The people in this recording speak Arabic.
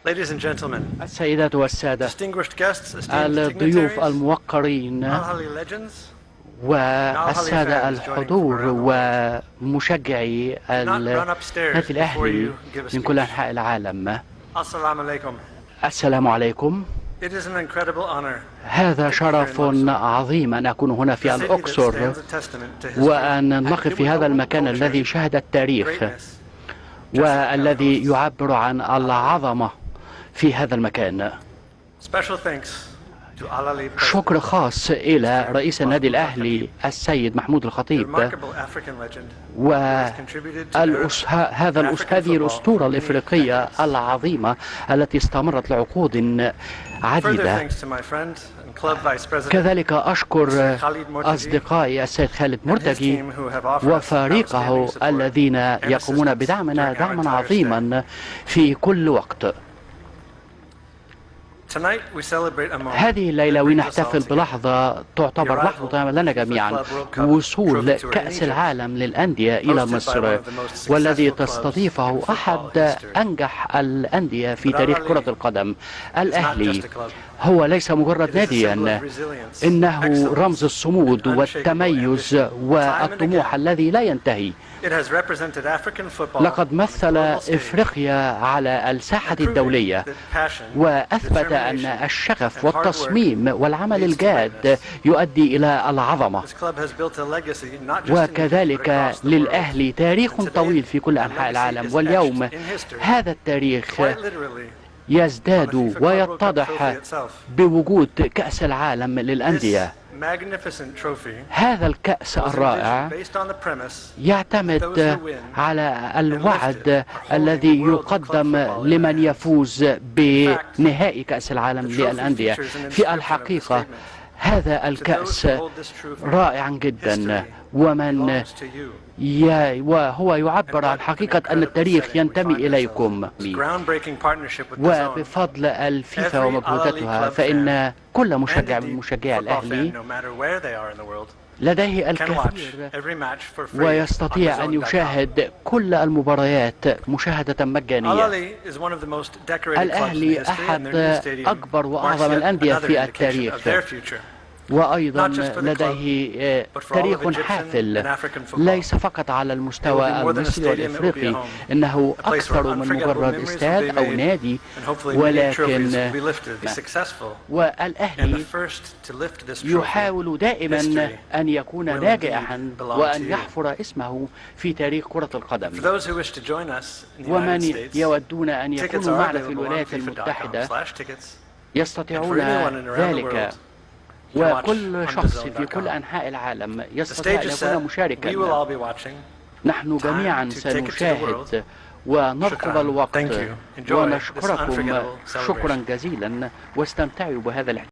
Ladies and gentlemen, السيدات والسادة، distinguished guests, esteemed الضيوف dignitaries, الموقرين Al-Ahly legends, والسادة الحضور ومشجعي النادي الأهلي من كل أنحاء العالم، Assalamu alaikum. السلام عليكم. It is an incredible honor هذا شرف عظيم أن أكون هنا في الأقصر وأن نقف في هذا المكان الذي شهد التاريخ والذي يعبر عن العظمة في هذا المكان. شكر خاص إلى رئيس النادي الأهلي السيد محمود الخطيب هذه الأسطورة الإفريقية العظيمة التي استمرت لعقود عديدة. كذلك أشكر أصدقائي السيد خالد مرتجي وفريقه الذين يقومون بدعمنا دعما عظيما في كل وقت. هذه الليلة ونحتفل بلحظة تعتبر لحظة لنا جميعا، وصول كأس العالم للأندية إلى مصر، والذي تستضيفه أحد أنجح الأندية في تاريخ كرة القدم. الأهلي هو ليس مجرد ناديا، إنه رمز الصمود والتميز والطموح الذي لا ينتهي. لقد مثل إفريقيا على الساحة الدولية وأثبت أن الشغف والتصميم والعمل الجاد يؤدي إلى العظمة، وكذلك للأهلي تاريخ طويل في كل أنحاء العالم. واليوم هذا التاريخ يزداد ويتضح بوجود كأس العالم للأندية. هذا الكأس الرائع يعتمد على الوعد الذي يقدم لمن يفوز بنهائي كأس العالم للأندية. في الحقيقة هذا الكأس رائع جدا، وهو يعبر عن حقيقة أن التاريخ ينتمي إليكم، وبفضل الفيفا ومجهوداتها فإن كل مشجع من مشجعي الأهلي لديه الكثير ويستطيع أن يشاهد كل المباريات مشاهدة مجانية. الأهلي أحد أكبر وأعظم الأندية في التاريخ، وأيضا لديه تاريخ حافل ليس فقط على المستوى المصري والإفريقي، إنه أكثر من مجرد استاد أو نادي، ولكن والأهلي يحاول دائما أن يكون ناجحا وأن يحفر اسمه في تاريخ كرة القدم. ومن يودون أن يكونوا معنا في الولايات المتحدة يستطيعون ذلك، وكل شخص في كل أنحاء العالم يستطيع أن يكون مشاركا. نحن جميعا سنشاهد ونرقب الوقت، ونشكركم شكرا جزيلا، واستمتعوا بهذا الاحتفال.